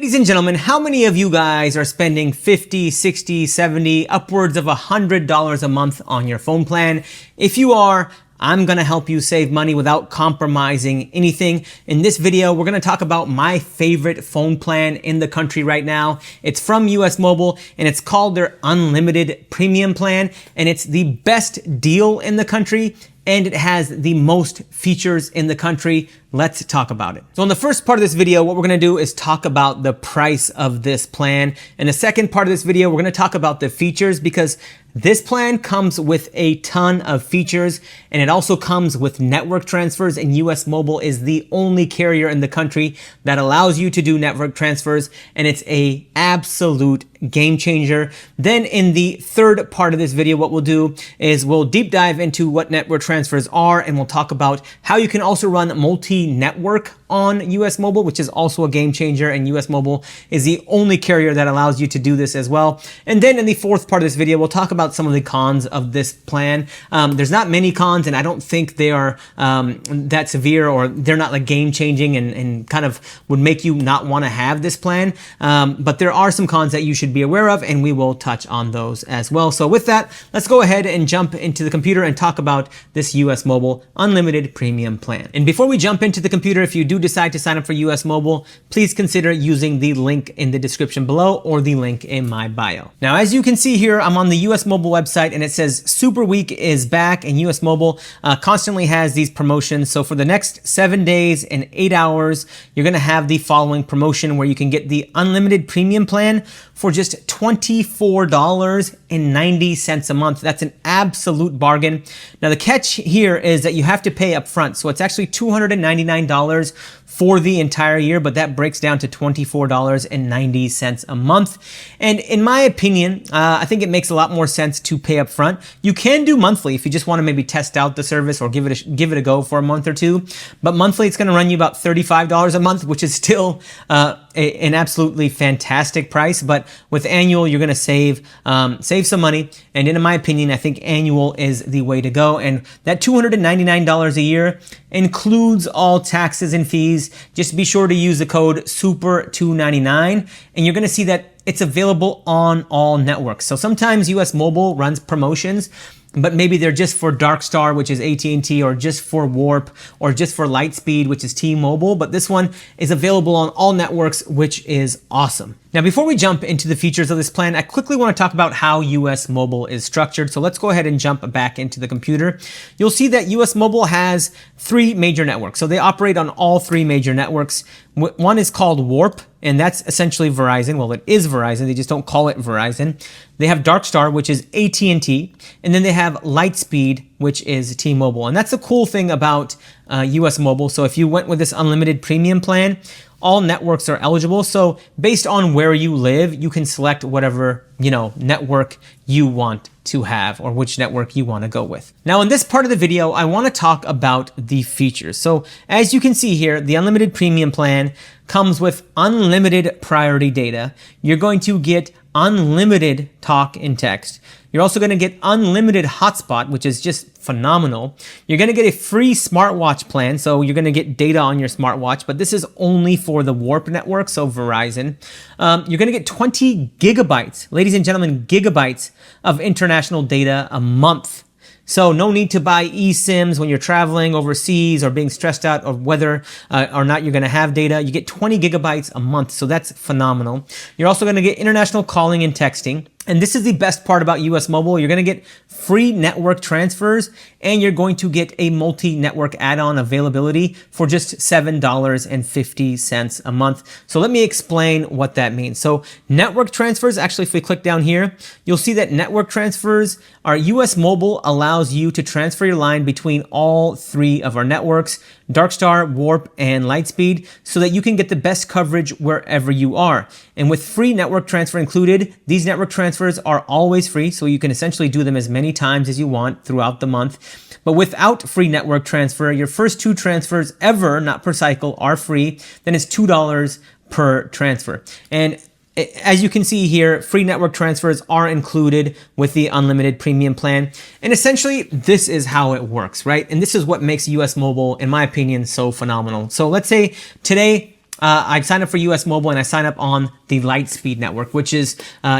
Ladies and gentlemen, how many of you guys are spending $50, $60, $70, upwards of $100 a month on your phone plan? If you are, I'm gonna help you save money without compromising anything. In this video, we're gonna talk about my favorite phone plan in the country right now. It's from US Mobile and it's called their Unlimited Premium Plan, and it's the best deal in the country and it has the most features in the country. Let's talk about it. So in the first part of this video, what we're gonna do is talk about the price of this plan. In the second part of this video, we're gonna talk about the features, because this plan comes with a ton of features and it also comes with network transfers, and US Mobile is the only carrier in the country that allows you to do network transfers, and it's a absolute game changer. Then in the third part of this video, what we'll do is we'll deep dive into what network transfers are, and we'll talk about how you can also run multi-network on US Mobile, which is also a game changer, and US Mobile is the only carrier that allows you to do this as well. And then in the fourth part of this video, we'll talk about some of the cons of this plan. There's not many cons, and I don't think they are that severe, or they're not like game changing and kind of would make you not want to have this plan. But there are some cons that you should be aware of, and we will touch on those as well. So with that, let's go ahead and jump into the computer and talk about this US Mobile Unlimited Premium Plan. And before we jump into the computer, if you do decide to sign up for US Mobile, please consider using the link in the description below or the link in my bio. Now, as you can see here, I'm on the US Mobile website and it says Super Week is back, and US Mobile constantly has these promotions. So for the next 7 days and 8 hours, you're gonna have the following promotion where you can get the Unlimited Premium Plan for just $24.90 a month. That's an absolute bargain. Now the catch here is that you have to pay up front. So it's actually $299 for the entire year, but that breaks down to $24.90 a month. And in my opinion, I think it makes a lot more sense to pay up front. You can do monthly if you just want to maybe test out the service or give it a go for a month or two. But monthly, it's going to run you about $35 a month, which is still an absolutely fantastic price. But with annual, you're going to save some money. And in my opinion, I think annual is the way to go. And that $299 a year includes all taxes and fees. Just be sure to use the code SUPER299, and you're going to see that it's available on all networks. So sometimes US Mobile runs promotions, but maybe they're just for Darkstar, which is AT&T, or just for Warp, or just for Lightspeed, which is T-Mobile. But this one is available on all networks, which is awesome. Now, before we jump into the features of this plan, I quickly want to talk about how US Mobile is structured. So let's go ahead and jump back into the computer. You'll see that US Mobile has 3 major networks. So they operate on all 3 major networks. One is called Warp, and that's essentially Verizon. Well, it is Verizon. They just don't call it Verizon. They have Darkstar, which is AT&T, and then they have Lightspeed, which is T-Mobile. And that's the cool thing about US Mobile. So if you went with this unlimited premium plan, all networks are eligible. So based on where you live, you can select whatever, network you want to have, or which network you want to go with. Now, in this part of the video, I want to talk about the features. So as you can see here, the unlimited premium plan comes with unlimited priority data. You're going to get unlimited talk and text. You're also going to get unlimited hotspot, which is just phenomenal. You're going to get a free smartwatch plan, so you're going to get data on your smartwatch, but this is only for the Warp network, so Verizon. You're going to get 20 gigabytes, ladies and gentlemen, gigabytes of international data a month. So no need to buy eSIMs when you're traveling overseas or being stressed out of whether or not you're going to have data. You get 20 gigabytes a month, so that's phenomenal. You're also going to get international calling and texting. And this is the best part about US Mobile. You're going to get free network transfers, and you're going to get a multi-network add-on availability for just $7.50 a month. So let me explain what that means. So network transfers, actually, if we click down here, you'll see that network transfers are US Mobile allows you to transfer your line between all 3 of our networks, Darkstar, Warp, and Lightspeed, so that you can get the best coverage wherever you are. And with free network transfer included, these network transfers are always free, so you can essentially do them as many times as you want throughout the month. But without free network transfer, your first 2 transfers ever, not per cycle, are free. Then it's $2 per transfer. And as you can see here, free network transfers are included with the unlimited premium plan. And essentially, this is how it works, right? And this is what makes US Mobile, in my opinion, so phenomenal. So let's say today I sign up for US Mobile and I sign up on the Lightspeed network, which is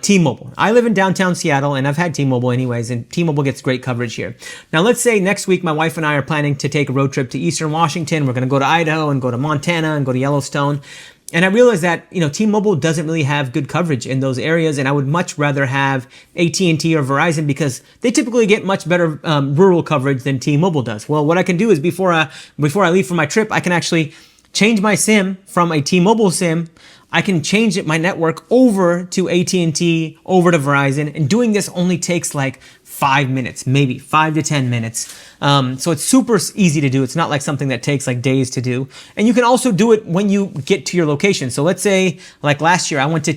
T-Mobile. I live in downtown Seattle and I've had T-Mobile anyways, and T-Mobile gets great coverage here. Now let's say next week my wife and I are planning to take a road trip to Eastern Washington. We're going to go to Idaho and go to Montana and go to Yellowstone. And I realized that, T-Mobile doesn't really have good coverage in those areas, and I would much rather have AT&T or Verizon because they typically get much better rural coverage than T-Mobile does. Well, what I can do is before I leave for my trip, I can actually change my SIM from a T-Mobile SIM. I can change my network over to AT&T, over to Verizon, and doing this only takes like 5 minutes, maybe 5 to 10 minutes. So it's super easy to do. It's not like something that takes like days to do. And you can also do it when you get to your location. So let's say like last year, I went to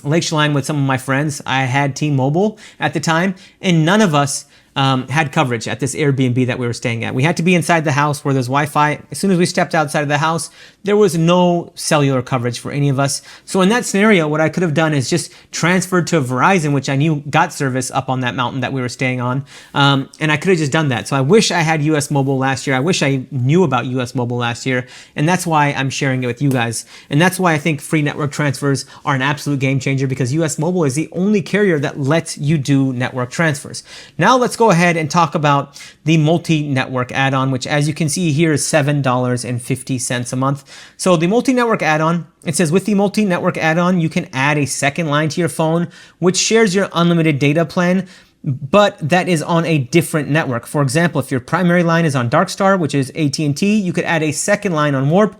Lake Chelan with some of my friends. I had T-Mobile at the time, and none of us had coverage at this Airbnb that we were staying at. We had to be inside the house where there's Wi-Fi. As soon as we stepped outside of the house, there was no cellular coverage for any of us. So in that scenario, what I could have done is just transferred to Verizon, which I knew got service up on that mountain that we were staying on. And I could have just done that. So I wish I had US Mobile last year. I wish I knew about US Mobile last year. And that's why I'm sharing it with you guys. And that's why I think free network transfers are an absolute game changer, because US Mobile is the only carrier that lets you do network transfers. Now let's go ahead and talk about the multi-network add-on, which as you can see here is $7.50 a month. So the multi-network add-on, it says with the multi-network add-on, you can add a second line to your phone, which shares your unlimited data plan, but that is on a different network. For example, if your primary line is on Darkstar, which is AT&T, you could add a second line on Warp,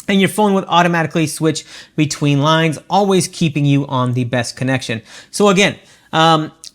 and your phone would automatically switch between lines, always keeping you on the best connection. So again,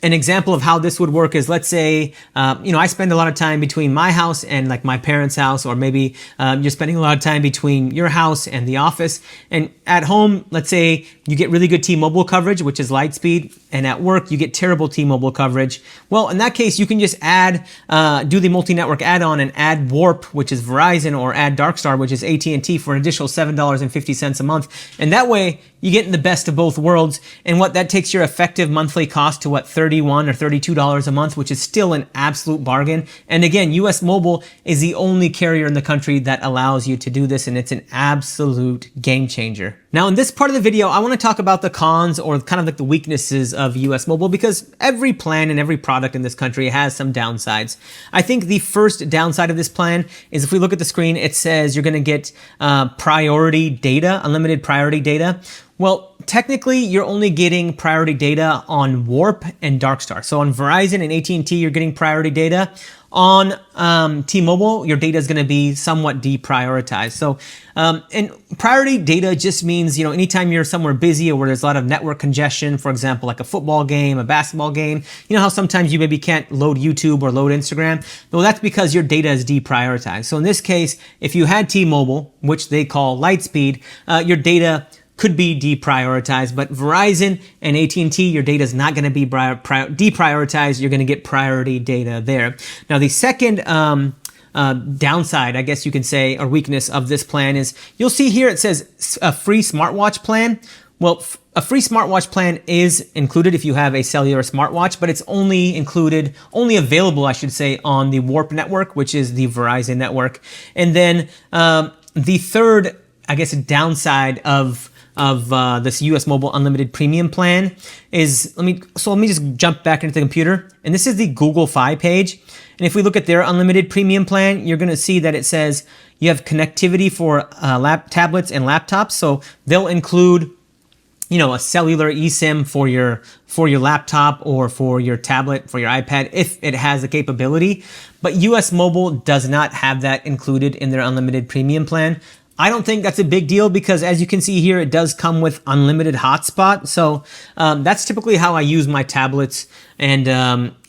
an example of how this would work is, let's say, I spend a lot of time between my house and like my parents' house, or maybe you're spending a lot of time between your house and the office. And at home, let's say you get really good T-Mobile coverage, which is Lightspeed, and at work you get terrible T-Mobile coverage. Well, in that case, you can just do the multi-network add-on and add Warp, which is Verizon, or add Darkstar, which is AT&T, for an additional $7.50 a month. And that way, you get the best of both worlds. And what that takes your effective monthly cost to $31 or $32 a month, which is still an absolute bargain. And again, US Mobile is the only carrier in the country that allows you to do this, and it's an absolute game changer. Now, in this part of the video, I want to talk about the cons, or kind of like the weaknesses of US Mobile, because every plan and every product in this country has some downsides. I think the first downside of this plan is, if we look at the screen, it says you're going to get priority data, unlimited priority data. Well, technically, you're only getting priority data on Warp and Darkstar. So on Verizon and AT&T, you're getting priority data. On T-Mobile, your data is going to be somewhat deprioritized. So, and priority data just means, anytime you're somewhere busy or where there's a lot of network congestion, for example, like a football game, a basketball game, how sometimes you maybe can't load YouTube or load Instagram? Well, that's because your data is deprioritized. So in this case, if you had T-Mobile, which they call Lightspeed, your data could be deprioritized, but Verizon and AT&T, your data is not going to be deprioritized. You're going to get priority data there. Now, the second downside, I guess you can say, or weakness of this plan is, you'll see here it says a free smartwatch plan. Well, a free smartwatch plan is included if you have a cellular smartwatch, but it's only available, I should say, on the Warp network, which is the Verizon network. And then the third, I guess, downside of this US Mobile Unlimited Premium plan is, let me just jump back into the computer, and this is the Google Fi page. And if we look at their unlimited premium plan, you're going to see that it says you have connectivity for tablets and laptops. So they'll include, a cellular eSIM for your laptop or for your tablet, for your iPad, if it has the capability. But US Mobile does not have that included in their unlimited premium plan. I don't think that's a big deal, because as you can see here, it does come with unlimited hotspot. So that's typically how I use my tablets and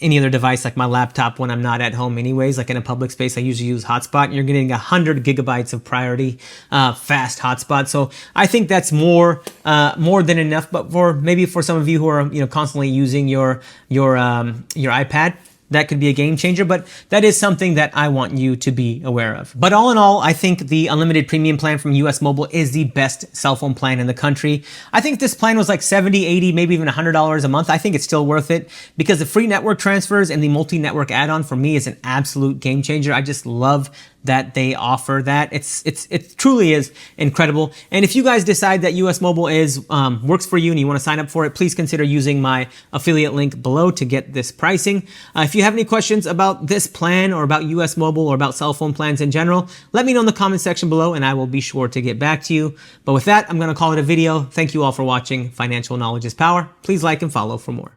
any other device like my laptop when I'm not at home anyways. Like in a public space, I usually use hotspot. You're getting 100 gigabytes of priority fast hotspot. So I think that's more than enough. But maybe for some of you who are constantly using your iPad, that could be a game changer, but that is something that I want you to be aware of. But all in all, I think the unlimited premium plan from US Mobile is the best cell phone plan in the country. I think this plan was like $70, $80, maybe even $100 a month. I think it's still worth it, because the free network transfers and the multi-network add-on for me is an absolute game changer. I just love that they offer that. It truly is incredible. And if you guys decide that US Mobile is works for you and you want to sign up for it, please consider using my affiliate link below to get this pricing. If you have any questions about this plan or about US Mobile or about cell phone plans in general, let me know in the comment section below and I will be sure to get back to you. But with that, I'm going to call it a video. Thank you all for watching. Financial knowledge is power. Please like and follow for more.